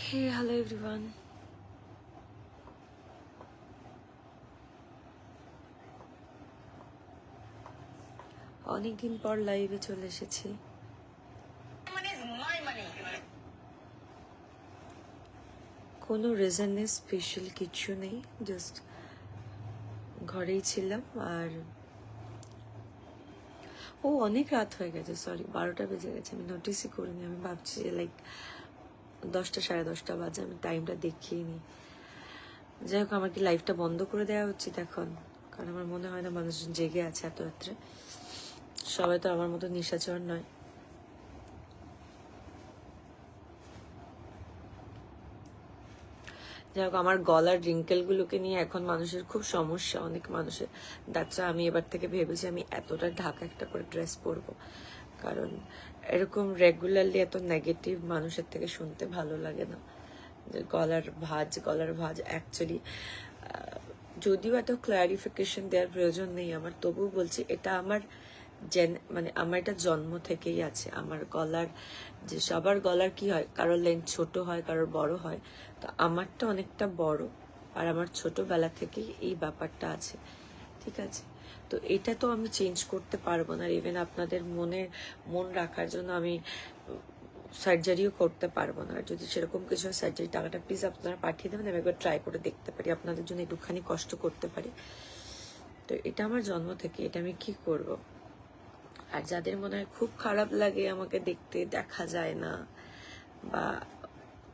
Hey, hello everyone. অনেকদিন পর লাইভে চলে এসেছি। কোনো রিজন নেই, স্পেশাল কিছু নেই, জাস্ট ঘরেই ছিলাম। আর অনেক রাত হয়ে গেছে, সরি 12টা বেজে গেছে, আমি নোটিসই করিনি। আমি ভাবছি যে লাইক 10টা 10:30 বাজে, আমি টাইমটা দেখিনি। যাই হোক, আমার কি লাইভটা বন্ধ করে দেওয়া উচিত এখন? কারণ আমার মনে হয় না মানুষজন জেগে আছে এত রাত্রে। সবাই তো আমার মতো নিশাচর নয়। যাই হোক, আমার গলার রিঙ্কেলগুলোকে নিয়ে এখন মানুষের খুব সমস্যা, অনেক মানুষের। দ্যাটস আমি এবার থেকে ভেবেছি আমি এতটা ঢাকা একটা করে ড্রেস পরবো, কারণ এরকম রেগুলারলি এত নেগেটিভ মানুষের থেকে শুনতে ভালো লাগে না। যে গলার ভাঁজ অ্যাকচুয়ালি, যদিও এত ক্লারিফিকেশন দেওয়ার প্রয়োজন নেই আমার, তবুও বলছি এটা আমার মানে আমার এটা জন্ম থেকেই আছে। আমার গলার যে সবার গলার কি হয়, কারোর লেন্থ ছোট হয়, কারোর বড় হয়, তো আমারটা অনেকটা বড়। আর আমার ছোটবেলা থেকেই এই ব্যাপারটা আছে, ঠিক আছে? তো এটা তো আমি চেঞ্জ করতে পারবো না। ইভেন আপনাদের মন রাখার জন্য আমি সার্জারিও করতে পারবো না। আর যদি সেরকম কিছু সার্জারি টাকাটা প্লিজ আপনারা পাঠিয়ে দেবেন, আমি একবার ট্রাই করে দেখতে পারি, আপনাদের জন্য একটুখানি কষ্ট করতে পারি। তো এটা আমার জন্ম থেকে, এটা আমি কি করব? আর যাদের মনে হয় খুব খারাপ লাগে আমাকে দেখতে, দেখা যায় না, বা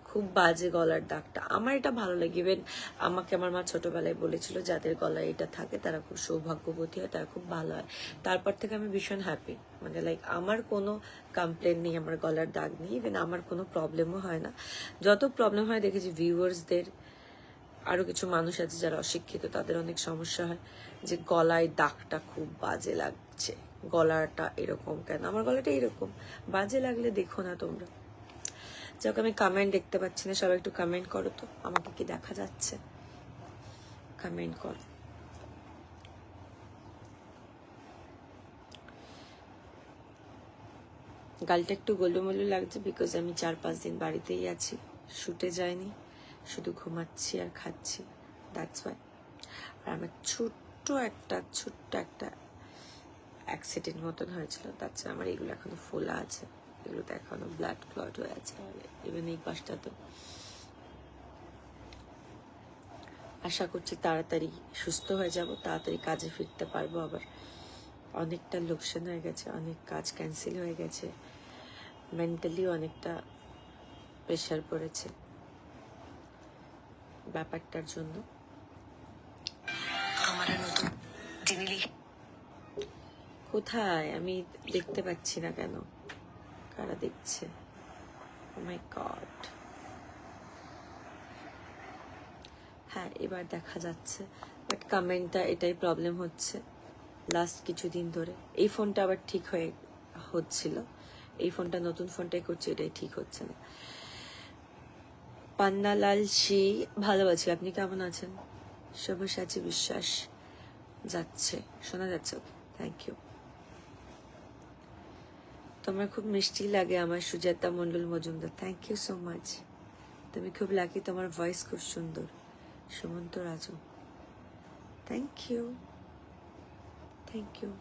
খুব বাজে গলার দাগটা, আমার এটা ভালো লাগে। ইভেন আমাকে আমার মা ছোটবেলায় বলেছিল যাদের গলায় এটা থাকে তারা খুব সৌভাগ্যবতী হয়, তারা খুব ভালো হয়। তারপর থেকে আমি ভীষণ হ্যাপি, মানে লাইক আমার কোনো কমপ্লেন নেই, আমার গলার দাগ নেই, ইভেন আমার কোনো প্রবলেমও হয় না। যত প্রবলেম হয় দেখেছি ভিউয়ার্সদের, আরো কিছু মানুষ আছে যারা অশিক্ষিত, তাদের অনেক সমস্যা হয় যে গলায় দাগটা খুব বাজে লাগছে, গলাটা এরকম কেন? আমার গলাটা এরকম, বাজে লাগলে দেখো না তোমরা। যাক, আমি কমেন্ট দেখতে পাচ্ছি না, সবাই একটু কমেন্ট করো তো, আমাকে কি দেখা যাচ্ছে? কমেন্ট করো। গালটা একটু গোলুমলু লাগছে বিকজ আমি 4-5 দিন বাড়িতেই আছি, শুটে যাইনি, শুধু ঘুমাচ্ছি আর খাচ্ছি, দ্যাটস ওয়াই। আর আমার ছোট্ট একটা অ্যাক্সিডেন্ট মতন হয়েছিল, তাছাড়া আমার এগুলো এখনো ফোলা আছে, এগুলোতে এখনো ব্লাড ক্লট হয়ে আছে। ইভেন এই পাশটা তো, আশা করছি তাড়াতাড়ি সুস্থ হয়ে যাব, তাড়াতাড়ি কাজে ফিরতে পারবো আবার। অনেকটা লোকসান হয়ে গেছে, অনেক কাজ ক্যান্সেল হয়ে গেছে, মেন্টালি অনেকটা প্রেশার পড়েছে ব্যাপারটার জন্য। কোথায় আমি দেখতে পাচ্ছি না কেন? কারা দেখছে? ও মাই গড, হ্যাঁ এবার দেখা যাচ্ছে, বাট কমেন্টটা এটাই প্রবলেম হচ্ছে লাস্ট কিছুদিন ধরে। এই ফোনটা আবার ঠিক হচ্ছিল, এই ফোনটা নতুন ফোনটাই করছে, এটাই ঠিক হচ্ছে না। পান্নালাল শি, ভালো আছি, আপনি কেমন আছেন? শুভসাচী বিশ্বাস যাচ্ছে, শোনা যাচ্ছে, ওকে, থ্যাংক ইউ। তোমার খুব মিষ্টি লাগে আমার, Sujata Mandal Majumdar, thank you so much. তুমি খুব লাকি, তোমার ভয়েস খুব সুন্দর। Sumanta Raju, thank you, thank you.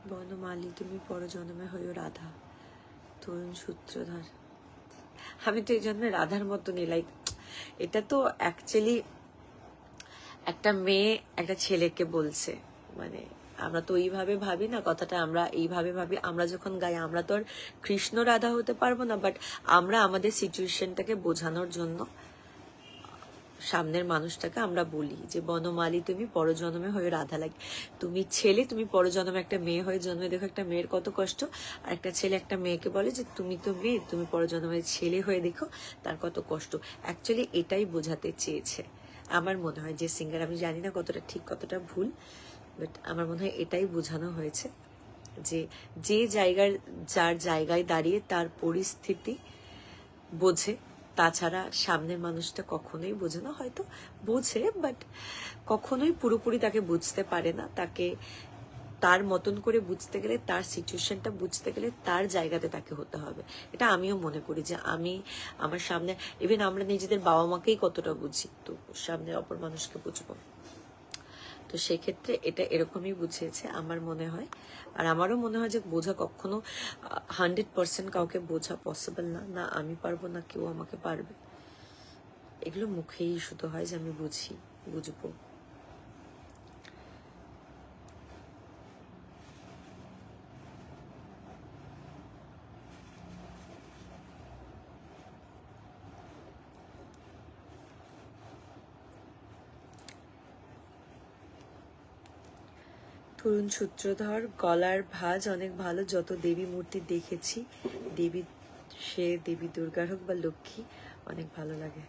Banamali, তুমি পরজন্মে হইও রাধা। তরুণ সূত্রধর, আমি তো এই জন্মে রাধার মতনই, লাইক এটা তো অ্যাকচুয়ালি একটা মেয়ে একটা ছেলেকে বলছে, মানে আমরা তো ওইভাবে ভাবি না কথাটা, আমরা এইভাবে ভাবি। আমরা যখন গাই আমরা তো আর কৃষ্ণ রাধা হতে পারবো না, বাট আমরা আমাদের সিচুয়েশনটাকে বোঝানোর জন্য সামনের মানুষটাকে আমরা বলি যে বনমালী তুমি পরজন্মে হয়ে রাধা লাগে। তুমি ছেলে, তুমি পরজন্মে একটা মেয়ে হয়ে জন্মে দেখো, একটা মেয়ের কত কষ্ট। আর একটা ছেলে একটা মেয়েকে বলে যে তুমি তো মেয়ে, তুমি পরজন্মে ছেলে হয়ে দেখো, তার কত কষ্ট। অ্যাকচুয়ালি এটাই বোঝাতে চেয়েছে আমার মনে হয়, যে সিঙ্গার, আমি জানি না কতটা ঠিক কতটা ভুল, বাট আমার মনে হয় এটাই বোঝানো হয়েছে যে যে যার জায়গায় দাঁড়িয়ে তার পরিস্থিতি বোঝে, তাছাড়া সামনের মানুষটা কখনোই বোঝে না, হয়তো বোঝে বাট কখনোই পুরোপুরি তাকে বুঝতে পারে না, তাকে তার মতন করে বুঝতে গেলে, তার সিচুয়েশনটা বুঝতে গেলে তার জায়গাতে তাকে হতে হবে। এটা আমিও মনে করি যে আমি আমার সামনে, ইভেন আমরা নিজেদের বাবা মাকেই কতটা বুঝি, তো সামনে অপর মানুষকে বুঝবো। তো সেক্ষেত্রে এটা এরকমই বুঝিয়েছে আমার মনে হয়। আর আমারও মনে হয় যে বোঝা কখনো 100% কাউকে বোঝা পসিবল না, না আমি পারবো না কেউ আমাকে পারবে। এগুলো মুখেই শুধু হয় যে আমি বুঝি, বুঝবো। তরুণ সূত্রধর, গলার ভাঁজ অনেক ভালো, যত দেবী মূর্তি দেখেছি, দেবী, সে দেবী দুর্গার হোক বা লক্ষ্মী, অনেক ভালো লাগে।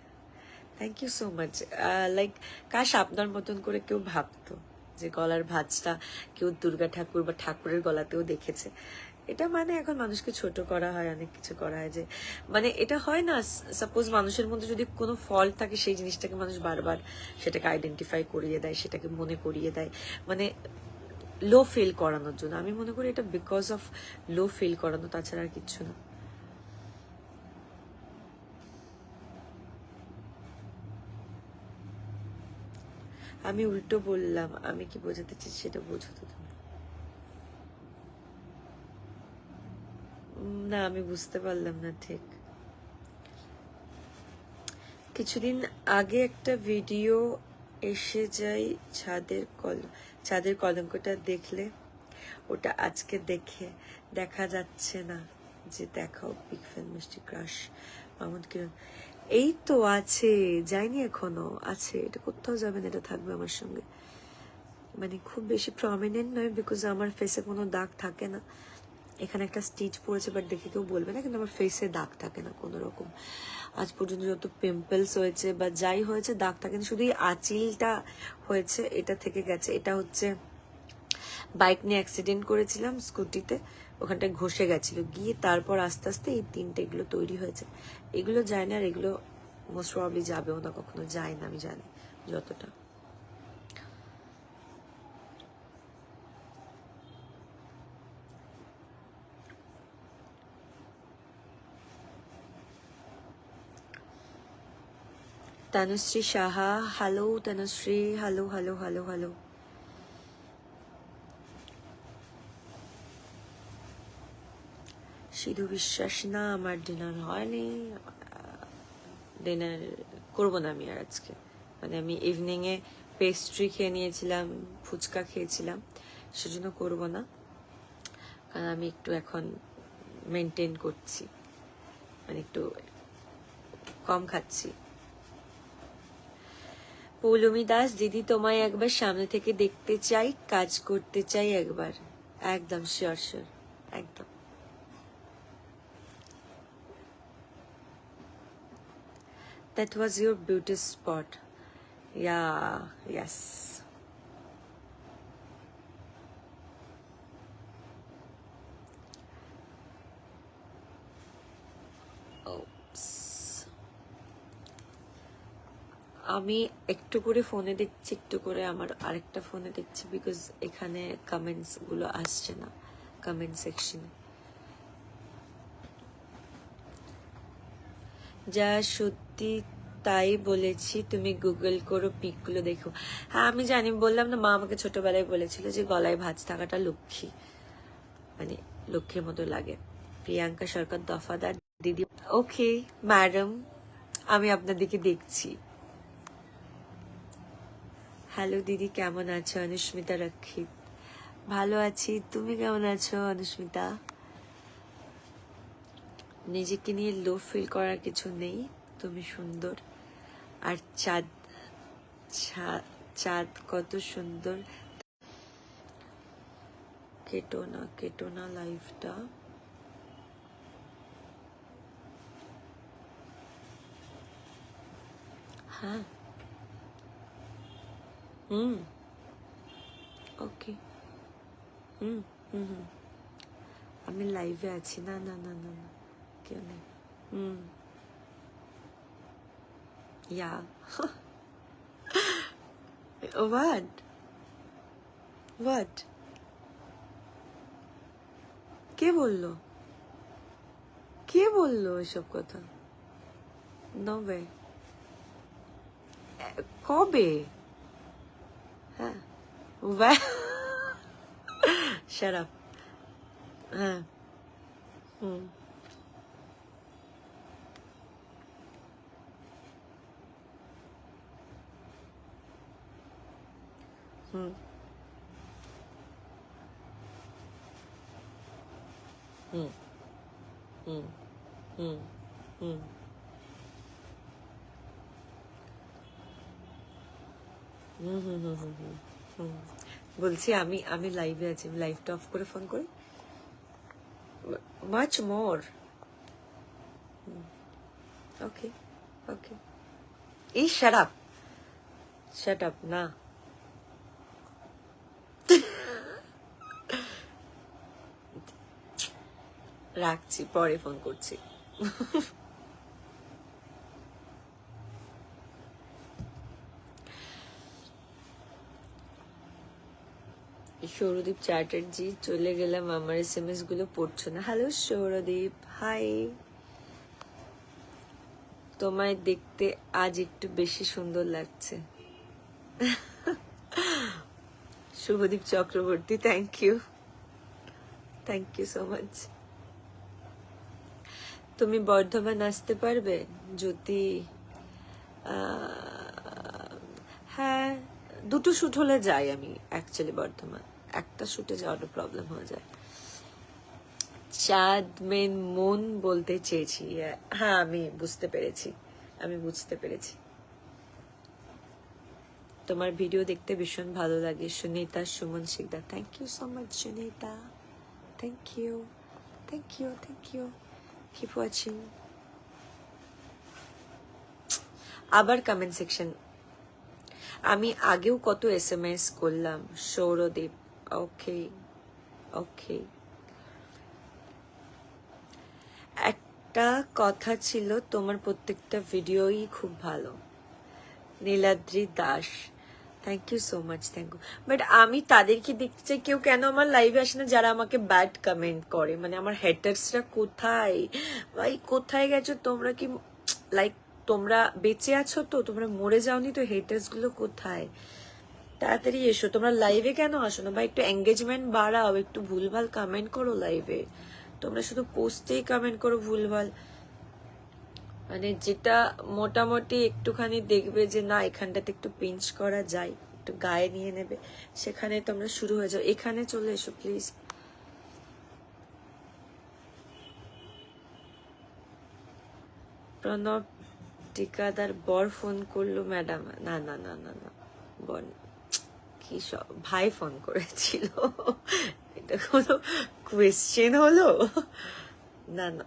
Thank you so much. Like কাশ আপনার মতন করে কেউ ভাবতো যে গলার ভাঁজটা কেউ দুর্গা ঠাকুর বা ঠাকুরের গলাতেও দেখেছে। এটা মানে এখন মানুষকে ছোট করা হয়, অনেক কিছু করা হয়, যে মানে এটা হয় না, সাপোজ মানুষের মধ্যে যদি কোনো ফল্ট থাকে সেই জিনিসটাকে মানুষ বারবার সেটাকে আইডেন্টিফাই করিয়ে দেয়, সেটাকে মনে করিয়ে দেয়, মানে লো ফিল করানোর জন্য। আমি মনে করি এটা বিকজ অফ লো ফিল করানো, তাছাড়া আর কিচ্ছু না। আমি উল্টো বললাম, আমি কি বোঝাতে চাই সেটা বোঝো তো তুমি। না আমি বুঝতে পারলাম না ঠিক। কিছুদিন আগে একটা ভিডিও এসে যাই, ছাদের কলঙ্কটা দেখলে, ওটা আজকে দেখা যাচ্ছে না, যে দেখাও বিগ ফ্যান মিষ্টি ক্রাশ মাহমুদ কিরণ। এই তো আছে, যাইনি এখনো, আছে, এটা কোথাও যাবে না, এটা থাকবে আমার সঙ্গে। মানে খুব বেশি প্রমিনেন্ট নয়, বিকজ আমার ফেসে কোনো দাগ থাকে না। এখানে একটা স্টিচ পড়েছে, বাট দেখে কেউ বলবে না, কিন্তু আমার ফেসে দাগ থাকে না কোনো রকম। আজ পর্যন্ত যত পিম্পলস হয়েছে বা যাই হয়েছে, দাগ থাকে না, শুধু এই আঁচিলটা হয়েছে, এটা থেকে গেছে। এটা হচ্ছে বাইক নিয়ে অ্যাক্সিডেন্ট করেছিলাম স্কুটিতে, ওখানটায় ঘষে গেছিল, গিয়ে তারপর আস্তে আস্তে এই তিনটে এগুলো তৈরি হয়েছে। এগুলো যায় না, আর এগুলো মোস্ট প্রবাবলি যাবেও না, কখনো যায় না, আমি জানি যতটা। Tanushree Saha, hello Tanushree, hello hello hello hello. Sidhu বিশ্বাস, না আমার ডিনার হয়নি, ডিনার করবো না আমি আর আজকে। মানে আমি ইভিনিংয়ে পেস্ট্রি খেয়ে নিয়েছিলাম, ফুচকা খেয়েছিলাম, সেজন্য করবো না, কারণ আমি একটু এখন মেনটেন করছি, মানে একটু কম খাচ্ছি। পৌলমী দাস, দিদি তোমায় একবার সামনে থেকে দেখতে চাই, কাজ করতে চাই একবার। একদম শিওর শিওর, একদম। That was your beauty spot. Yeah, yes. Oops. আমি একটু করে ফোনে দেখছি, একটু করে আমার আরেকটা ফোনে দেখছি, বিকজ এখানে কমেন্টস গুলো আসছে না কমেন্ট সেকশনে। যা সত্যি তাই বলেছি, তুমি গুগল করো, পিকগুলো দেখো। হ্যাঁ আমি জানি, বললাম না, মা আমাকে ছোটবেলায় বলেছিল যে গলায় ভাঁজ থাকাটা লক্ষ্মী, মানে লক্ষ্মীর মতো লাগে। প্রিয়াঙ্কা সরকার, দফাদার দিদি। ওকে ম্যাডাম, আমি আপনার দিকে দেখছি। হ্যালো দিদি, কেমন আছো? অনুস্মিতা রক্ষিত, ভালো আছি, তুমি কেমন আছো অনুস্মিতা? নিজেকে নিয়ে লো ফিল করার কিছু নেই, তুমি সুন্দর। আর চাঁদ, চাঁদ কত সুন্দর। কেটো না লাইফটা। হ্যাঁ, হুম, ওকে, হুম হুম হুম, আমি লাইভে আছি, না না না না না, কেউ নেই। হুম, ইয়া। What? What? কে বললো? কে বললো এসব কথা? No way. কবে? হ্যাঁ, shut up. হ্যাঁ, হুম, হুম, হুম, হুম, হুম, হুম, হুম, হুম, হুম, হুম, হুম, হুম। বলছি আমি আমি লাইভে আছি, আমি লাইভটা অফ করে ফোন করি। Much more. Okay, okay. এই শাট আপ, শাট আপ না। রাখছি, পরে ফোন করছি। সৌরদীপ চ্যাটার্জি, চলে গেলাম, আমার SMS গুলো পড়ছো না। Hello Sourodip, hi. তোমায় দেখতে আজ একটু বেশি সুন্দর লাগছে। Shubhodip Chakraborty, thank you, thank you so much. তুমি বর্ধমান আসতে পারবে যদি? হ্যাঁ, দুটো শুট হলে যাই আমি অ্যাকচুয়ালি বর্ধমান। একটা শুটে যাওয়ার প্রবলেম হয়ে যায়। চাঁদ মেন মন বলতে চেয়েছি। হ্যাঁ, আমি বুঝতে পেরেছি, আমি বুঝতে পেরেছি। তোমার ভিডিও দেখতে ভীষণ ভালো লাগে। Sunita Suman Sikdar, thank you so much Sunita, thank you, thank you, thank you. Keep watching. আবার কমেন্ট সেকশন। আমি আগেও কত SMS করলাম সৌরদীপ। ওকে, ওকে। একটা কথা ছিল, তোমার প্রত্যেকটা ভিডিওই খুব ভালো। Niladri Das, thank you so much, thank you. But আমি তাদেরকে দেখতে চাই, কেউ কেন আমার লাইভে আসে না যারা আমাকে ব্যাড কমেন্ট করে। মানে আমার হেটার্সরা কোথায় ভাই, কোথায় গেছো তোমরা? কি লাইক তোমরা বেঁচে আছো তো? তোমরা মরে যাওনি তো? হেটার্স গুলো কোথায়? তাড়াতাড়ি এসো। তোমরা লাইভে কেন আসো না ভাই? একটু এঙ্গেজমেন্ট বাড়াও, একটু ভুলভাল কমেন্ট করো লাইভে। তোমরা শুধু পোস্টেই কমেন্ট করো ভুলভাল। মানে যেটা মোটামুটি একটুখানি দেখবে যে না এখানটাতে একটু পিঞ্চ করা যায়, একটু গায়ে নিয়ে নেবে, সেখানে তোমরা শুরু হয়ে যাও। এখানে চলে এসো প্লিজ। প্রণব টিকাদার বর ফোন করলো ম্যাডাম? না না না না না, বর কি সব, ভাই ফোন করেছিল। এটা কোনো কোয়েশ্চেন হলো? না না।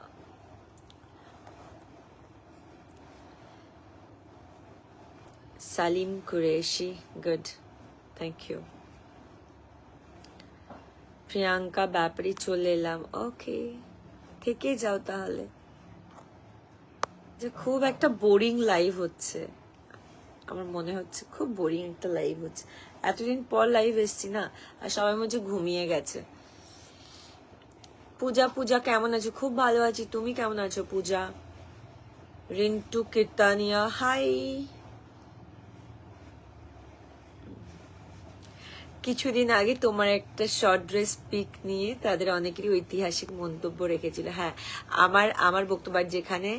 Salim Qureshi, good, thank you. Priyanka Byapari, চলে এলাম। ওকে, থেকে যাও তাহলে। যে খুব একটা বোরিং লাইভ হচ্ছে, আমার মনে হচ্ছে খুব বোরিং একটা লাইভ হচ্ছে। এতদিন পর লাইভ এসছি না, আর সবাই মধ্যে ঘুমিয়ে গেছে। পূজা, পূজা কেমন আছো? খুব ভালো আছি, তুমি কেমন আছো পূজা? রিন্টু কীর্তানিয়া, হাই। কিছুদিন আগে তোমার একটা শর্ট ড্রেস পিক নিয়ে তাদের অনেকেরই ঐতিহাসিক মন্তব্য রেখেছিল। হ্যাঁ, আমার আমার বক্তব্য যেখানে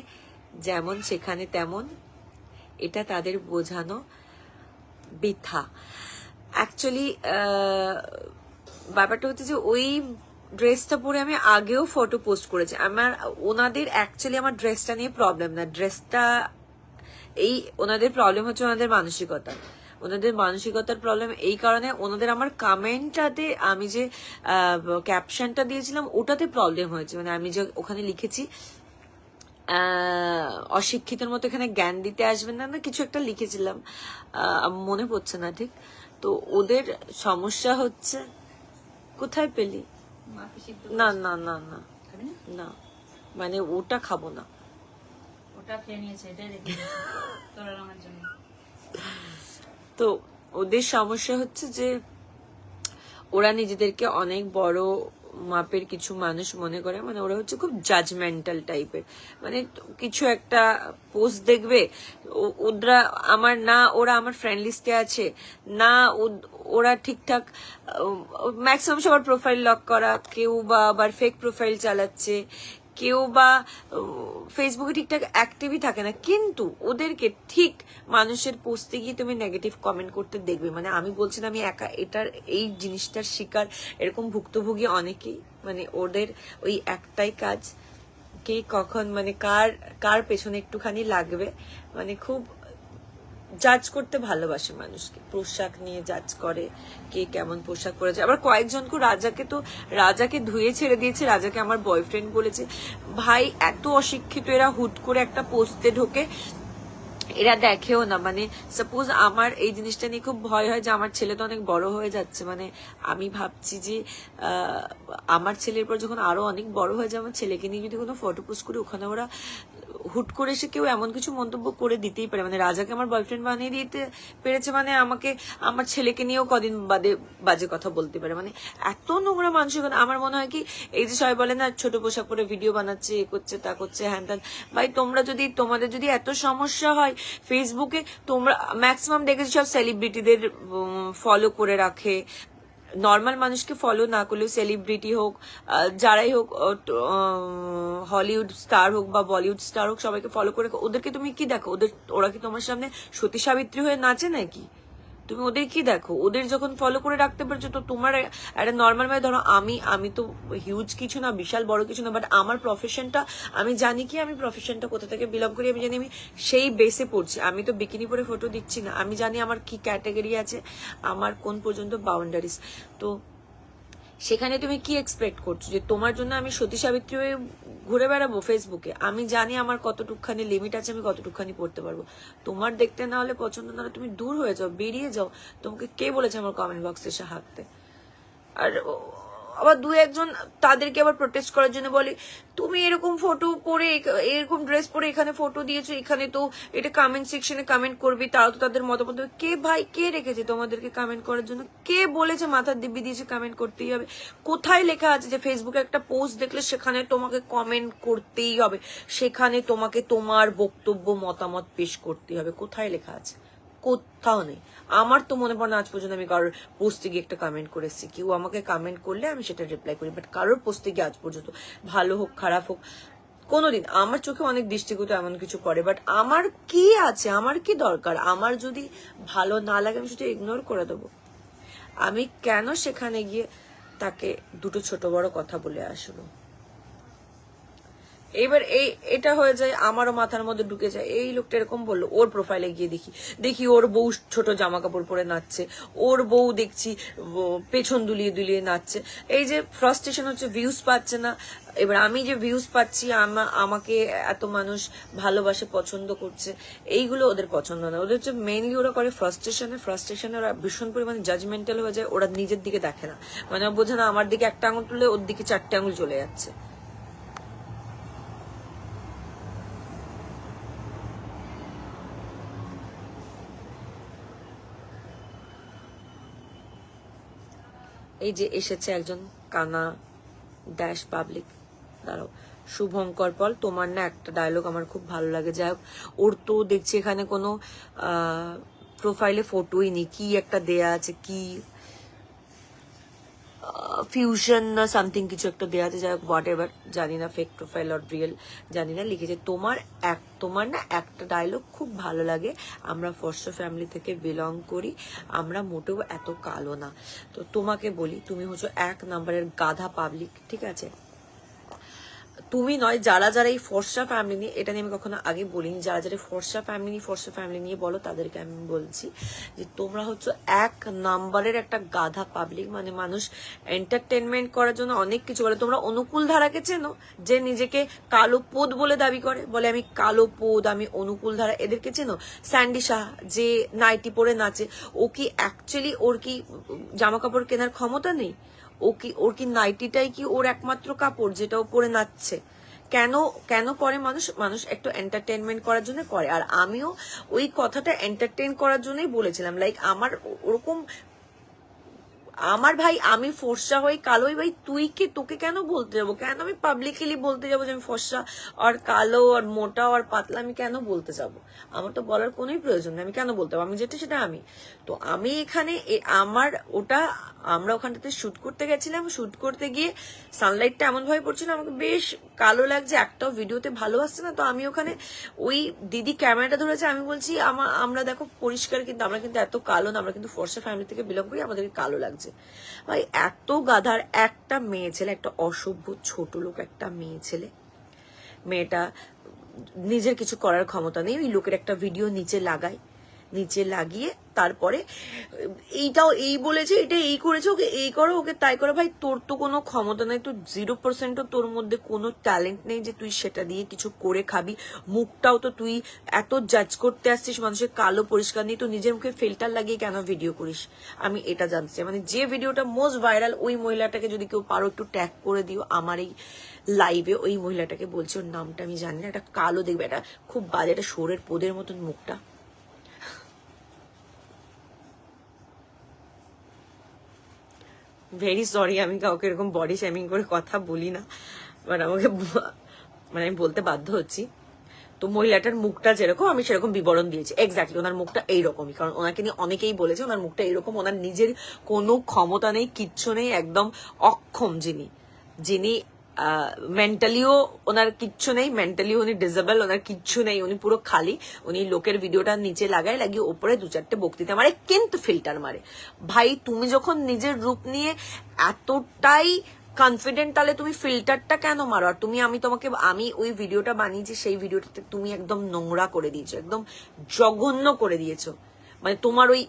যেমন সেখানে তেমন, এটা তাদের বোঝানো বৃথা। অ্যাকচুয়ালি ব্যাপারটা হচ্ছে যে ওই ড্রেসটা পরে আমি আগেও ফটো পোস্ট করেছি। আমার ওনাদের অ্যাকচুয়ালি আমার ড্রেসটা নিয়ে প্রবলেম না, ড্রেসটা এই ওনাদের প্রবলেম হচ্ছে ওনাদের মানসিকতা। ওনাদের মানসিকতার প্রবলেম এই কারণে, ওনাদের আমার কমেন্টটাতে আমি যে ক্যাপশনটা দিয়েছিলাম ওটাতে প্রবলেম হয়েছে। মানে আমি যে ওখানে লিখেছি অশিক্ষিতের মতো এখানে জ্ঞান দিতে আসবেন না, না কিছু একটা লিখেছিলাম, মনে পড়ছে না ঠিক। তো ওদের সমস্যা হচ্ছে, কোথায় পেলি? না না না না না, মানে ওটা খাবো না, ওটা খেয়ে নিয়েছে, এটাই রেখে তোর আমার জন্য। তো ওদের সমস্যা হচ্ছে যে ওরা নিজেদেরকে অনেক বড় মাপের কিছু মানুষ মনে করে মানে ওরা হচ্ছে খুব জাজমেন্টাল টাইপের, মানে কিছু একটা পোস্ট দেখবে ওরা আমার না, ওরা আমার ফ্রেন্ড লিস্টে আছে না, ওরা ঠিকঠাক ম্যাক্সিমাম সবার প্রোফাইল লক করা, কেউ বা আবার ফেক প্রোফাইল চালাচ্ছে, কেউ বা ফেসবুকে ঠিকঠাক অ্যাক্টিভই থাকে না, কিন্তু ওদেরকে ঠিক মানুষের পোস্টে গিয়ে তুমি নেগেটিভ কমেন্ট করতে দেখবে। মানে আমি বলছি না আমি একা এটার এই জিনিসটার শিকার, এরকম ভুক্তভোগী অনেকেই, মানে ওদের ওই একটাই কাজ, কে কখন মানে কার কার পেছনে একটুখানি লাগবে, মানে খুব জাজ করতে ভালোবাসে মানুষকে, পোশাক নিয়ে জাজ করে, কে কেমন পোশাক পরেছে। আবার কয়েকজনকে রাজাকে ধুয়ে ছেড়ে দিয়েছে, রাজাকে আমার বয়ফ্রেন্ড বলেছে। ভাই এত অশিক্ষিত এরা, হুট করে একটা পোস্টে ঢোকে, এরা দেখেও না। মানে সাপোজ আমার এই জিনিসটা নিয়ে খুব ভয় হয় যে আমার ছেলে তো অনেক বড় হয়ে যাচ্ছে, মানে আমি ভাবছি যে আমার ছেলের পর যখন আরো অনেক বড় হয়ে যায়, আমার ছেলেকে নিয়ে যদি কোনো ফটো পোস্ট করি, ওখানে ওরা হুট করে এসে কেউ এমন কিছু মন্তব্য করে দিতেই পারে। মানে রাজাকে আমার বয়ফ্রেন্ড বানিয়ে দিতে পেরেছে, মানে আমাকে আমার ছেলেকে নিয়েও কদিন বাদে বাজে কথা বলতে পারে। মানে এত নোংরা মানসিকতা। আমার মনে হয় কি, এই যে সবাই বলে না ছোট পোশাক পরে ভিডিও বানাচ্ছে, এ করছে তা করছে হ্যান ত্যান, ভাই তোমাদের যদি এত সমস্যা হয়, ফেসবুকে তোমরা ম্যাক্সিমাম দেখেছি সব সেলিব্রিটিদের ফলো করে রাখে, নর্মাল মানুষকে ফলো না করলেও সেলিব্রিটি হোক যারাই হোক, হলিউড স্টার হোক বা বলিউড স্টার হোক, সবাইকে ফলো করে ওদেরকে তুমি কি দেখো? ওরা কি তোমার সামনে সতী সাবিত্রী হয়ে নাচে নাকি? তুমি ওদের কি দেখো? ওদের যখন ফলো করে রাখতে পারছো, তো তোমার একটা নর্মাল ভাবে ধরো আমি তো হিউজ কিছু না, বিশাল বড় কিছু না, বাট আমার প্রফেশনটা আমি জানি, কি আমি প্রফেশনটা কোথা থেকে বিলং করি আমি জানি, আমি সেই বেসে পড়ছি। আমি তো বিকিনি পরে ফটো দিচ্ছি না, আমি জানি আমার কি ক্যাটাগরি আছে, আমার কোন পর্যন্ত বাউন্ডারিজ। তো সেখানে তুমি কি এক্সপেক্ট করছো যে তোমার জন্য আমি সতী সাবিত্রী হয়ে ঘুরে বেড়াবো ফেসবুকে? আমি জানি আমার কতটুকখানি লিমিট আছে, আমি কতটুকখানি পড়তে পারবো। তোমার দেখতে না হলে, পছন্দ না হলে তুমি দূর হয়ে যাও, বেরিয়ে যাও। তোমাকে কে বলেছে আমার কমেন্ট বক্সে এসে হাঁকতে? আর আবার দু একজন তাদেরকে আবার প্রোটেস্ট করার জন্য বলে, তুমি এরকম ফটো পরে, এরকম ড্রেস পরে এখানে ফটো দিয়েছো, এখানে তো এটা কমেন্ট সেকশনে কমেন্ট করবি, তারা তো তাদের মতামত। কে ভাই, কে রেখেছে তোমাদেরকে কমেন্ট করার জন্য? কে বলেছে মাথার দিব্যি দিয়েছে কমেন্ট করতেই হবে? কোথায় লেখা আছে যে ফেসবুকে একটা পোস্ট দেখলে সেখানে তোমাকে কমেন্ট করতেই হবে, সেখানে তোমাকে তোমার বক্তব্য মতামত পেশ করতেই হবে? কোথায় লেখা আছে? কোথাও নেই। আমার তো মনে পড়ে না আজ পর্যন্ত আমি কারোর পোস্টে গিয়ে একটা কমেন্ট করেছি। কেউ আমাকে কমেন্ট করলে আমি সেটা রিপ্লাই করি, বাট কারোর পোস্টে গিয়ে আজ পর্যন্ত, ভালো হোক খারাপ হোক, কোনোদিন আমার চোখে অনেক দৃষ্টিগত এমন কিছু পড়ে, বাট আমার কি আছে, আমার কি দরকার? আমার যদি ভালো না লাগে আমি সেটা ইগনোর করে দেবো। আমি কেন সেখানে গিয়ে তাকে দুটো ছোট বড় কথা বলে আসবো? এবার এটা হয়ে যায়, আমারও মাথার মধ্যে ঢুকে যায়, এই লোকটা এরকম বললো, ওর প্রোফাইলে গিয়ে দেখি ওর বউ ছোট জামা কাপড় পরে নাচছে, ওর বউ দেখছি পেছন দুলিয়ে দুলিয়ে নাচছে। এই যে ফ্রাস্ট্রেশন হচ্ছে, ভিউজ পাচ্ছে না। এবার আমি যে ভিউজ পাচ্ছি, আমাকে এত মানুষ ভালোবাসে, পছন্দ করছে, এইগুলো ওদের পছন্দ না। ওদের হচ্ছে মেইনলি ওরা করে ফ্রাস্ট্রেশনে ওরা ভীষণ পরিমাণে জাজমেন্টাল হয়ে যায়। ওরা নিজের দিকে দেখে না, মানে বোঝে না আমার দিকে একটা আঙুল তুললে ওর দিকে 4টে আঙুল চলে যাচ্ছে। এই যে এসেছে একজন কানা ড্যাশ পাবলিক, দাঁড়াও, শুভঙ্কর পল, তোমার না একটা ডায়লগ আমার খুব ভালো লাগে। যাই হোক, ওর তো দেখছি এখানে কোনো প্রোফাইলে ফটোই নেই, কি একটা দেয়া আছে, কি ফিউশন না সামথিং কিছু একটা দেওয়া আছে, যাই হোক হোয়াট এভার, জানি না ফেক প্রোফাইল অর রিয়েল জানি না। লিখেছে তোমার না একটা ডায়লগ খুব ভালো লাগে, আমরা ফর্সা ফ্যামিলি থেকে বিলং করি, আমরা মোটেও এত কালো না। তো তোমাকে বলি, তুমি হচ্ছে 1 নম্বরের গাধা পাবলিক, ঠিক আছে? তুমি নয়, যারা এই ফর্সা ফ্যামিলি নিয়ে, এটা নিয়ে আমি কখনো আগে বলিনি, যারা ফর্সা ফ্যামিলি নিয়ে বলো, তাদেরকে আমি বলছি যে তোমরা হচ্ছে 1 নম্বরের একটা গাধা পাবলিক। মানে মানুষ এন্টারটেনমেন্ট করার জন্য অনেক কিছু বলে। তোমরা অনুকূল ধারাকে চেনো, যে নিজেকে কালো পোদ বলে দাবি করে, বলে আমি কালো পোদ, আমি অনুকূল ধারা, এদেরকে চেনো? স্যান্ডি শাহ যে নাইটি পরে নাচে, ও কি অ্যাকচুয়ালি, ওর কি জামা কাপড় কেনার ক্ষমতা নেই? ওর কি নাইটিটাই কি ওর একমাত্র কাপড় যেটা ও পরে নাচছে? কেন করে মানুষ একটু এন্টারটেনমেন্ট করার জন্য করে। আর আমিও ওই কথাটা এন্টারটেন করার জন্যই বলেছিলাম, লাইক আমার ওরকম আমার ভাই আমি ফর্সা হই কালোই ভাই, তুই কে, তোকে কেন বলতে যাবো? কেন আমি পাবলিকলি বলতে যাবো যে আমি ফর্সা আর কালো আর মোটা আর পাতলা? আমি কেন বলতে যাবো? আমার তো বলার কোনোই প্রয়োজন নেই। আমি কেন বলতে যাবো? আমি যেটা সেটা আমি। তো আমি এখানে আমার ওটা, আমরা ওখানটাতে শুট করতে গেছিলাম, শুট করতে গিয়ে সানলাইটটা এমন ভাবে পড়ছিল আমাকে বেশ কালো লাগছে, একটাও ভিডিওতে ভালো আসছে না। তো আমি ওখানে ওই দিদি ক্যামেরাটা ধরেছে, আমি বলছি আমরা দেখো পরিষ্কার, কিন্তু আমরা কিন্তু এত কালো না, আমরা কিন্তু ফর্সা ফ্যামিলি থেকে বিলং করি, আমাদেরকে কালো লাগছে। ভাই এত গাধার একটা মেয়ে ছেলে, একটা অসভ্য ছোট লোক একটা মেয়ে ছেলে, মেয়েটা নিজের কিছু করার ক্ষমতা নেই, ওই লোকের একটা ভিডিও নিচে লাগায়, নিচে লাগিয়ে তারপরে এইটাও এই বলেছে, এটা এই করেছে, ওকে এই করো, ওকে তাই করো। ভাই তোর তো কোনো ক্ষমতা নেই, তোর 0%ও তোর মধ্যে কোনো ট্যালেন্ট নেই যে তুই সেটা দিয়ে কিছু করে খাবি। মুখটাও তো তুই এত জাজ করতে আসছিস মানুষের কালো পরিষ্কার নেই, তো নিজের মুখে ফিল্টার লাগিয়ে কেন ভিডিও করিস? আমি এটা জানতে চাই। মানে যে ভিডিওটা মোস্ট ভাইরাল, ওই মহিলাটাকে যদি কেউ পারো একটু ট্যাগ করে দিও আমার এই লাইভে। ওই মহিলাটাকে বলছি, ওর নামটা আমি জানি না, একটা কালো দেখবে, এটা খুব বাজে, একটা শোরের পোদের মতন মুখটা। ভেরি সরি, আমি কাউকে এরকম বডি শেমিং করে কথা বলি না, বাট আমাকে মানে আমি বলতে বাধ্য হচ্ছি। তো মহিলাটার মুখটা যেরকম, আমি সেরকম বিবরণ দিয়েছি এক্স্যাক্টলি। ওনার মুখটা এইরকমই, কারণ ওনাকে নিয়ে অনেকেই বলেছে ওনার মুখটা এইরকম, ওনার নিজের কোনো ক্ষমতা নেই, কিচ্ছু নেই, একদম অক্ষম যিনি মেন্টালিও ওনার কিচ্ছু নেই, মেন্টালি উনি ডিসেবল, ওনার কিচ্ছু নেই, উনি পুরো খালি। উনি লোকের ভিডিওটা নিচে লাগিয়ে ওপরে 2-4টে বক্তৃতা মারে, কিন্তু ফিল্টার মারে। ভাই তুমি যখন নিজের রূপ নিয়ে এতটাই কনফিডেন্ট, তাহলে তুমি ফিল্টারটা কেন মারো? আর আমি ওই ভিডিওটা বানিয়েছি, সেই ভিডিওটাতে তুমি একদম নোংরা করে দিয়েছো, একদম জঘন্য করে দিয়েছো। মানে তোমার ওই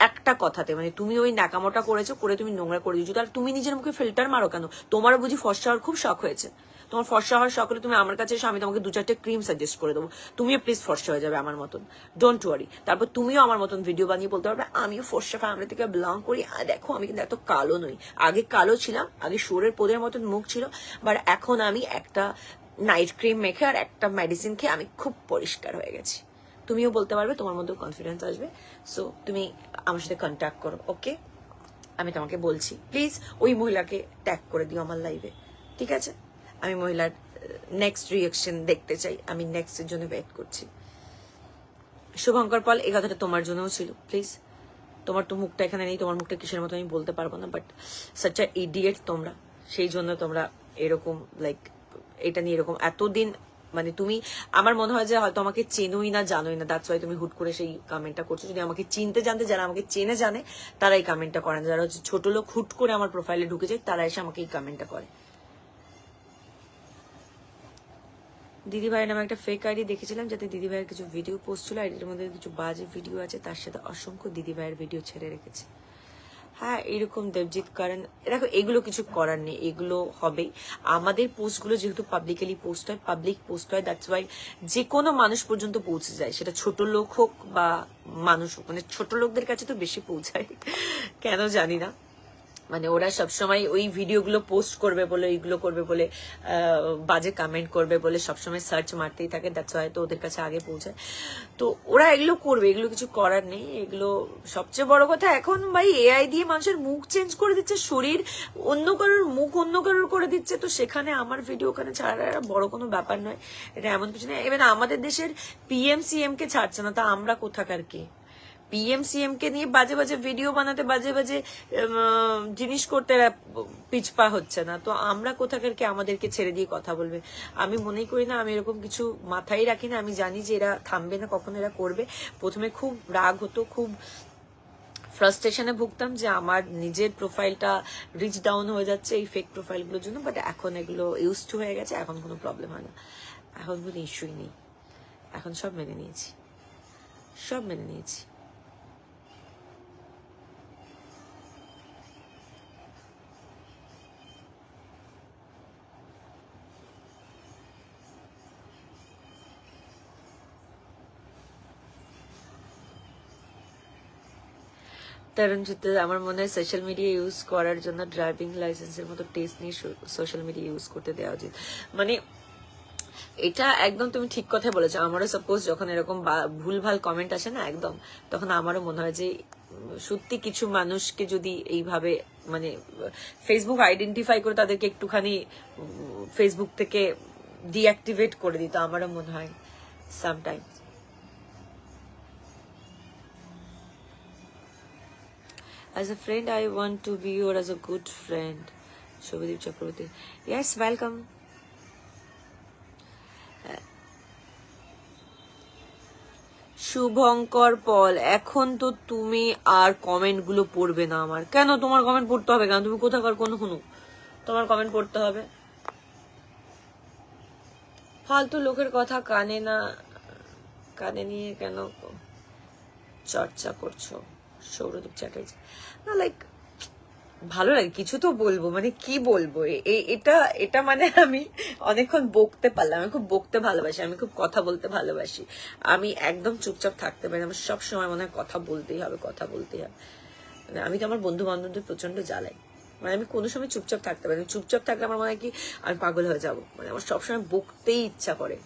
একটা কথাতে, মানে তুমি ওই ন্যাকামোটা করেছো, করে তুমি নোংরা করে দিয়েছো। তাহলে তুমি নিজের মুখে ফিল্টার মারো কেন? তোমারও বুঝি ফর্সা হওয়ার খুব শখ হয়েছে? তোমার ফর্সা হওয়ার শখ হলে তুমি আমার কাছে এসে, আমি তোমাকে 2-4টে ক্রিম সাজেস্ট করে দেবো, তুমিও প্লিজ ফর্সা হয়ে যাবে আমার মতন, ডোন্ট ওয়ারি। তারপর তুমিও আমার মতন ভিডিও বানিয়ে বলতে পারবে আমিও ফর্সা ফ্যামিলি থেকে বিলং করি, দেখো আমি কিন্তু এত কালো নই। আগে কালো ছিলাম, আগে শোরের পোদের মতন মুখ ছিল, বাট এখন আমি একটা নাইট ক্রিম মেখে আর একটা মেডিসিন খেয়ে আমি খুব পরিষ্কার হয়ে গেছি। তুমিও বলতে পারবে, তোমার মধ্যেও কনফিডেন্স আসবে। সো তুমি আমার সাথে কন্ট্যাক্ট করো, ওকে? আমি তোমাকে বলছি, প্লিজ ওই মহিলাকে ট্যাগ করে দিও আমার লাইভে, ঠিক আছে? আমি মহিলার নেক্সট রিয়াকশন দেখতে চাই, আমি নেক্সটের জন্য ওয়েট করছি। শুভঙ্কর পল, এই কথাটা তোমার জন্যও ছিল, প্লিজ। তোমার তো মুখটা এখানে নেই, তোমার মুখটা কিসের মতো আমি বলতে পারবো না, বাট সাচ আ ইডিয়েট তোমরা, সেই জন্য তোমরা এরকম লাইক এটা নিয়ে এরকম এতদিন, মানে তুমি, আমার মনে হয় যে হয়তো আমাকে চেনোই না, জানোই না, দ্যাটস ওয়াই তুমি হুট করে সেই কমেন্টটা করছো। যদি আমাকে চিনতে জানতে, যারা আমাকে চেনে জানে, তারা এই কমেন্টটা করেন। যারা হচ্ছে ছোট লোক, হুট করে আমার প্রোফাইলে ঢুকে যায়, তারা এসে আমাকে এই কমেন্টটা করে। দিদিভাইয়ের নামে একটা ফেক আইডি দেখেছিলাম, যাতে দিদিভাইয়ের কিছু ভিডিও পোস্ট ছিল, আইডির মধ্যে কিছু বাজে ভিডিও আছে, তার সাথে অসংখ্য দিদিভাইয়ের ভিডিও ছেড়ে রেখেছে। হ্যাঁ, এরকম দেবজিৎ কারণ, দেখো এগুলো কিছু করার নেই, এগুলো হবেই। আমাদের পোস্টগুলো যেহেতু পাবলিকলি পোস্ট হয়, পাবলিক পোস্ট হয়, দ্যাটস ওয়াই যে কোনো মানুষ পর্যন্ত পৌঁছে যায়, সেটা ছোট লোক হোক বা মানুষ হোক। মানে ছোট লোকদের কাছে তো বেশি পৌঁছায়, কেন জানি না। মানে ওরা সবসময় ওই ভিডিওগুলো পোস্ট করবে বলে, এইগুলো করবে বলে, বাজে কমেন্ট করবে বলে সবসময় সার্চ মারতেই থাকে, দ্যাটস ওয়াই তো ওদের কাছে আগে পৌঁছায়। তো ওরা এগুলো করবে, এগুলো কিছু করার নেই। এগুলো সবচেয়ে বড় কথা, এখন ভাই এআই দিয়ে মানুষের মুখ চেঞ্জ করে দিচ্ছে, শরীর অন্য কারোর, মুখ অন্য কারোর করে দিচ্ছে। তো সেখানে আমার ভিডিও ওখানে ছাড়া বড় কোনো ব্যাপার নয়, এটা এমন কিছু নয়। এবার আমাদের দেশের পিএমসিএম কে ছাড়ছে না, তা আমরা কোথাকার কে? পিএমসিএম কে নিয়ে বাজে বাজে ভিডিও বানাতে, বাজে বাজে জিনিস করতে পিছপা হচ্ছে না, তো আমরা কোথাকার কে আমাদেরকে ছেড়ে দিয়ে কথা বলবে? আমি মনেই করি না, আমি এরকম কিছু মাথায় রাখি না। আমি জানি যে এরা থামবে না, কখন এরা করবে। প্রথমে খুব রাগ হতো, খুব ফ্রাস্ট্রেশনে ভুগতাম যে আমার নিজের প্রোফাইলটা রিচ ডাউন হয়ে যাচ্ছে এই ফেক প্রোফাইলগুলোর জন্য, বাট এখন এগুলো ইউজ টু হয়ে গেছে, এখন কোনো প্রবলেম হয় না, এখন কোনো ইস্যুই নেই, এখন সব মেনে নিয়েছি, সব মেনে নিয়েছি। তরুণজিৎ, আমার মনে হয় সোশ্যাল মিডিয়া ইউজ করার জন্য ড্রাইভিং লাইসেন্সের মতো টেস্ট নিয়ে সোশ্যাল মিডিয়া ইউজ করতে দেওয়া উচিত। মানে এটা একদম তুমি ঠিক কথাই বলেছো। আমারও সাপোজ যখন এরকম ভুলভাল কমেন্ট আসে না একদম, তখন আমারও মনে হয় যে সত্যি কিছু মানুষকে যদি এইভাবে মানে ফেসবুক আইডেন্টিফাই করে তাদেরকে একটুখানি ফেসবুক থেকে ডিঅ্যাক্টিভেট করে দিত, আমারও মনে হয় sometimes. As a friend, I want to be your as a good friend. Shobhadeep Chakraborty. Yes, welcome. Shubhankar Pal, এখন তো তুমি আর কমেন্ট গুলো পড়বে না আমার। কেন তোমার কমেন্ট পড়তে হবে? কেন তুমি কোথাকার কোন হুনু তোমার কমেন্ট পড়তে হবে? ফালতু লোকের কথা কানে নিয়ে কেন চর্চা করছো? সৌরদীপ চ্যাটার্জি, না লাইক ভালো লাগে কিছু তো বলবো, মানে কি বলবো, এটা মানে আমি অনেকক্ষণ বকতে পারলাম। আমি খুব বকতে ভালোবাসি, আমি খুব কথা বলতে ভালোবাসি, আমি একদম চুপচাপ থাকতে পারি। আমার সব সময় মনে হয় কথা বলতেই হবে। মানে আমি তো আমার বন্ধু বান্ধবদের প্রচন্ড জ্বালাই, মানে আমি কোনো সময় চুপচাপ থাকতে পারি। চুপচাপ থাকলে আমার মনে হয় কি আমি পাগল হয়ে যাবো, মানে আমার সবসময় বকতেই ইচ্ছা করে,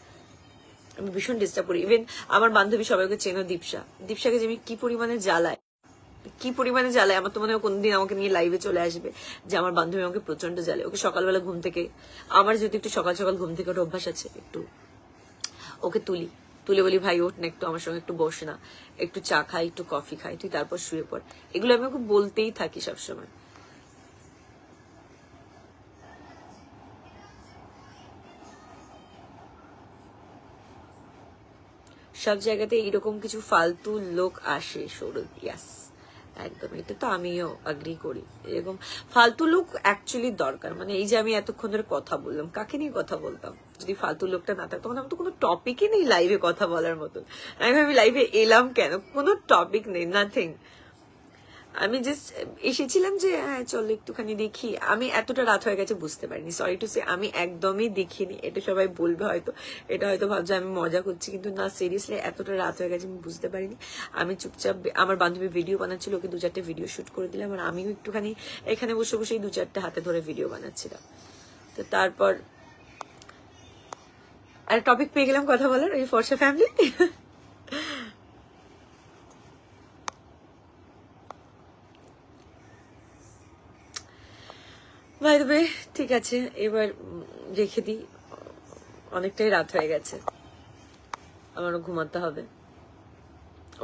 আমি ভীষণ ডিস্টার্ব করি। ইভেন আমার বান্ধবী সবাইকে চেনো, দীপসাকে যে আমি কি পরিমাণে জ্বালাই, আমার তো মনে হয় কোনদিন আমাকে নিয়ে লাইভে চলে আসবে যে আমার বান্ধবী আমাকে প্রচন্ড জ্বালায়। ওকে সকালবেলা ঘুম থেকে, আমার যেহেতু একটু সকাল সকাল ঘুম থেকে ওঠা অভ্যাস আছে, একটু ওকে তুলে বলি ভাই ওঠ না, একটু আমার সঙ্গে একটু বস না, একটু চা খাই, একটু কফি খাই, তুই তারপর শুয়ে পড়। এগুলো আমি ওকে বলতেই থাকি সবসময়। সব জায়গাতে এইরকম কিছু ফালতু লোক আসে সৌরভ, ইয়াস একদম, এটা তো আমিও এগ্রি করি। এরকম ফালতু লোক অ্যাকচুয়ালি দরকার। মানে এই যে আমি এতক্ষণ ধরে কথা বললাম, কাকে নিয়ে কথা বলতাম? যদি ফালতু লোকটা না থাকতো তখন আমার তো কোনো টপিকই নেই লাইভে কথা বলার মতন। আমি লাইভে এলাম কেন? কোনো টপিক নেই, নাথিং। আমি জাস্ট এসেছিলাম যে হ্যাঁ চলো একটুখানি দেখি। আমি এতটা রাত হয়ে গেছে বুঝতে পারিনি, সরি টু সে, আমি একদমই দেখিনি। এটা সবাই বলবে হয়তো, এটা হয়তো ভাবছে আমি মজা করছি, কিন্তু না সিরিয়াসলি এতটা রাত হয়ে গেছে আমি বুঝতে পারিনি। আমি চুপচাপ, আমার বান্ধবী ভিডিও বানাচ্ছিল, ওকে 2-4টে ভিডিও শুট করে দিলাম, আর আমিও একটুখানি এখানে বসে বসেই 2-4টে হাতে ধরে ভিডিও বানাচ্ছিলাম। তো তারপর আর টপিক পেয়ে গেলাম কথা বলার, ওই ফর্সা ফ্যামিলি। বাই দ্য ওয়ে, ঠিক আছে এবার রেখে দিই, অনেকটাই রাত হয়ে গেছে, আমারও ঘুমাতে হবে,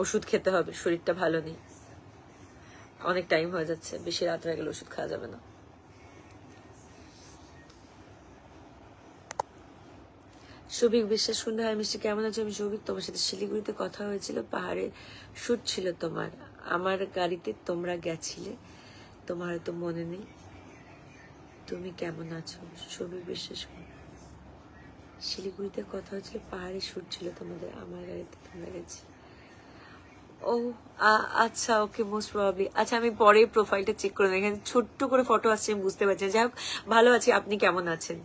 ওষুধ খেতে হবে, শরীরটা ভালো নেই, অনেক টাইম হয়ে যাচ্ছে, বেশি রাত হয়ে গেলে ওষুধ খাওয়া যাবে না। সৌভিক বিশ্বাস, সন্ধ্যা হয় মিষ্টি, কেমন আছো? আমি সৌভিক, তোমার সাথে শিলিগুড়িতে কথা হয়েছিল, পাহাড়ে শুট ছিল তোমার, আমার গাড়িতে তোমরা গেছিলে, তোমার হয়তো মনে নেই। তুমি কেমন আছো? সৌভিক বিশ্বাস, শিলিগুড়িতে কথা হয়েছিল, পাহাড়ে শুট ছিল তোমাদের, আমার গাড়িতে তোমরা গেছি। ও আচ্ছা, ওকে, মোস্ট প্রবাবলি। আচ্ছা আমি পরে প্রোফাইলটা চেক করে নেব, এখানে ছোট্ট করে ফটো আসছে, আমি বুঝতে পারছি। যাই হোক, ভালো আছি, আপনি কেমন আছেন?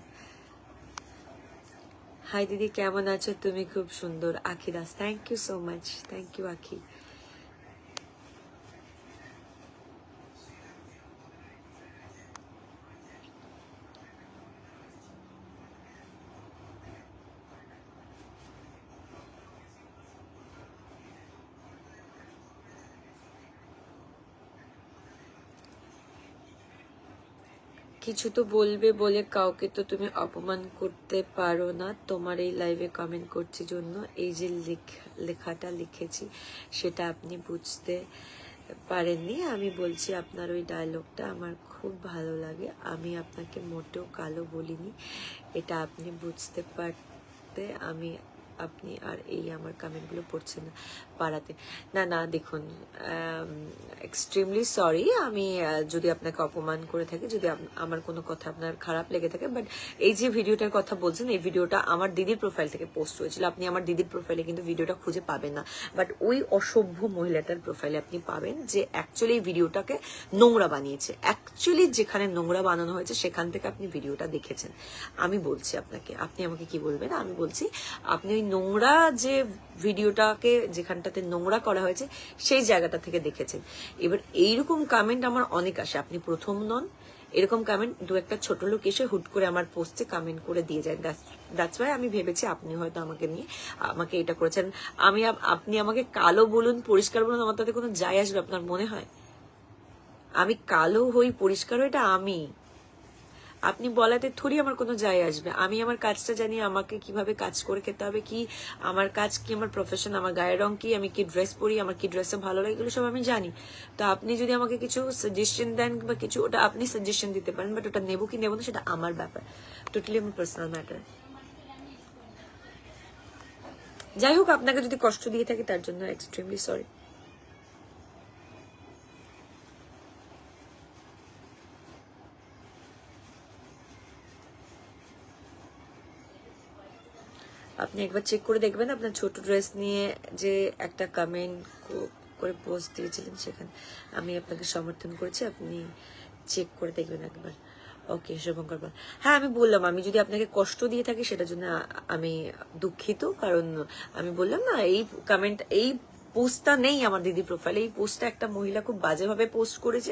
হাই দিদি, কেমন আছো তুমি? খুব সুন্দর। Akhi Das, thank you so much, thank you Akhi. কিছু তো বলবে বলে কাউকে তো তুমি অপমান করতে পারো না। তোমার এই লাইভে কমেন্ট করছি জন্য এই যে লেখাটা লিখেছি সেটা আপনি বুঝতে পারেননি। আমি বলছি আপনার ওই ডায়লগটা আমার খুব ভালো লাগে, আমি আপনাকে মোটেও কালো বলিনি, এটা আপনি বুঝতে পারতে আপনি আর এই আমার কমেন্টগুলো পড়ছেন না পাড়াতে। না দেখুন, এক্সট্রিমলি সরি, আমি যদি আপনাকে অপমান করে থাকি, যদি আমার কোনো কথা আপনার খারাপ লেগে থাকে, বাট এই যে ভিডিওটার কথা বলছেন, এই ভিডিওটা আমার দিদির প্রোফাইল থেকে পোস্ট হয়েছিল। আপনি আমার দিদির প্রোফাইলে কিন্তু ভিডিওটা খুঁজে পাবেন না, বাট ওই অসভ্য মহিলাটার প্রোফাইলে আপনি পাবেন যে অ্যাকচুয়ালি এই ভিডিওটাকে নোংরা বানিয়েছে। অ্যাকচুয়ালি যেখানে নোংরা বানানো হয়েছে সেখান থেকে আপনি ভিডিওটা দেখেছেন। আমি বলছি আপনাকে, আপনি আমাকে কি বলবেন? আমি বলছি আপনি ওই নোংরা যে ভিডিওটাকে যেখানটাতে নোংরা করা হয়েছে সেই জায়গাটা থেকে দেখেছেন। এবার এইরকম কমেন্ট আমার অনেক আসে, আপনি প্রথম নন, এরকম কমেন্ট দু একটা ছোট লোক এসে হুট করে আমার পোস্টে কমেন্ট করে দিয়ে যায়। দ্যাটস ওয়াই আমি ভেবেছি আপনি হয়তো আমাকে নিয়ে আমাকে এটা করেছেন। আপনি আমাকে কালো বলুন পরিষ্কার বলুন, আমার তাতে কোনো যায় আসবে আপনার মনে হয়? আমি কালো হই পরিষ্কার হই, এটা আমি। আপনি বলাতে থোড়ি আমার কোনো যায় আসবে। আমি আমার কাজটা জানি, আমাকে কিভাবে কাজ করে খেতে হবে, কি আমার কাজ, কি আমার প্রফেশন, আমার গায়ের রং কি, আমি কি ড্রেস পরি, আমার কি ড্রেসে ভালো লাগে, এগুলো সব আমি জানি। তো আপনি যদি আমাকে কিছু সাজেশন দেন বা কিছু, ওটা আপনি সাজেশন দিতে পারেন, বাট ওটা নেবো কি নেবো না সেটা আমার ব্যাপার, টোটালি আমার পার্সোনাল ম্যাটার। যাই হোক, আপনাকে যদি কষ্ট দিয়ে থাকি তার জন্য এক্সট্রিমলি সরি। আপনি একবার চেক করে দেখবেন আপনার ছোট ড্রেস নিয়ে যে একটা কমেন্ট করে পোস্ট দিয়েছিলেন, সেখানে আমি আপনাকে সমর্থন করেছি, আপনি চেক করে দেখবেন একবার। ওকে শুভঙ্কর বল, হ্যাঁ আমি বললাম আমি যদি আপনাকে কষ্ট দিয়ে থাকি সেটার জন্য আমি দুঃখিত, কারণ আমি বললাম না এই কমেন্ট, এই পোস্টটা নেই আমার দিদি প্রোফাইলে। এই পোস্টটা একটা মহিলা খুব বাজেভাবে পোস্ট করেছে,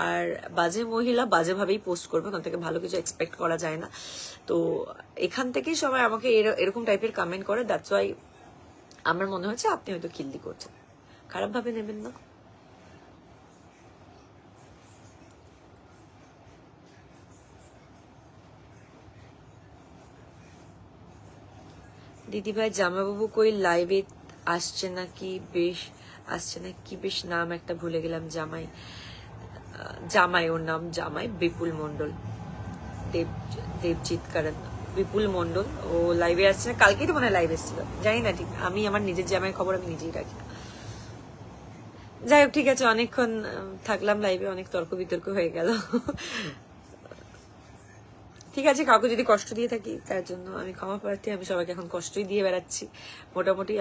আর বাজে মহিলা বাজেভাবেই পোস্ট করবে, ওখান থেকে ভালো কিছু এক্সপেক্ট করা যায় না। তো এখান থেকেই সবাই আমাকে এরকম টাইপের কমেন্ট করে, দ্যাটস ওয়াই আমার মনে হচ্ছে আপনি হয়তো খিল্লি করছেন, খারাপ ভাবে নেবেন না। দিদিভাই জামাইবাবু কই লাইভে আসছে নাকি বেশ নাম একটা ভুলে গেলাম, জামাই ওর নাম জামাই বিপুল মন্ডল, দেবজিৎ কারণ বিপুল মন্ডল, ও লাইভে আসছে না, কালকেই তো মনে হয় লাইভ এসেছিল, জানি না ঠিক, আমি আমার নিজের জামাইয়ের খবর আমি নিজেই রাখি না। যাই হোক ঠিক আছে, অনেকক্ষণ থাকলাম লাইভে, অনেক তর্ক বিতর্ক হয়ে গেল। ঠিক আছে, কাউকে যদি কষ্ট দিয়ে থাকি তার জন্য আমি ক্ষমা প্রার্থী। আমি সবাইকে এখন কষ্টই দিয়ে বেড়াচ্ছি মোটামুটি।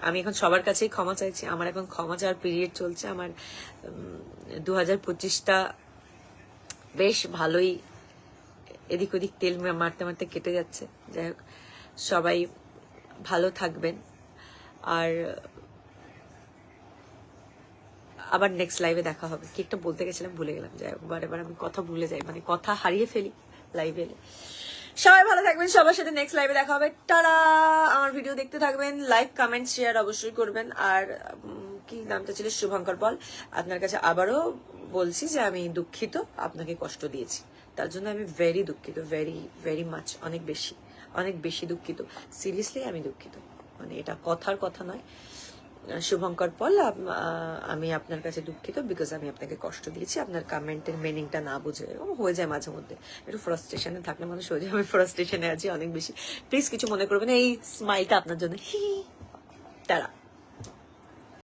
আমি এখন সবার কাছেই ক্ষমা চাইছি। আমার এখন ক্ষমা চাওয়ার পিরিয়ড চলছে। আমার 2025টা বেশ ভালোই এদিক ওদিক তেল মারতে মারতে কেটে যাচ্ছে। যাই হোক, সবাই ভালো থাকবেন, আর আবার নেক্সট লাইভে দেখা হবে। কি একটা বলতে গেছিলাম ভুলে গেলাম। যাই হোক, বারে আমি কথা ভুলে যাই, মানে কথা হারিয়ে ফেলি লাইভে এলে। সবাই ভালো থাকবেন, সবার সাথে নেক্সট লাইভে দেখা হবে। টাটা। আমার ভিডিও দেখতে থাকবেন, লাইক কমেন্ট শেয়ার অবশ্যই করবেন। আর কি নামটা ছিল, শুভঙ্কর পল। আপনার কাছে আবারও বলছি যে আমি দুঃখিত, আপনাকে কষ্ট দিয়েছি, তার জন্য আমি ভেরি দুঃখিত, ভেরি ভেরি মাচ, অনেক বেশি দুঃখিত। সিরিয়াসলি আমি দুঃখিত, মানে এটা কথার কথা নয়। শুভঙ্কর পল, আমি আপনার কাছে দুঃখিত, বিকজ আমি আপনাকে কষ্ট দিয়েছি আপনার কমেন্টের মিনিংটা না বুঝে। হয়ে যায় মাঝে মধ্যে, একটু ফ্রাস্ট্রেশনে থাকলে মানুষ হয়ে যায়। আমি ফ্রাস্ট্রেশনে আছি অনেক বেশি, প্লিজ কিছু মনে করবেন। এই স্মাইলটা আপনার জন্য। তারা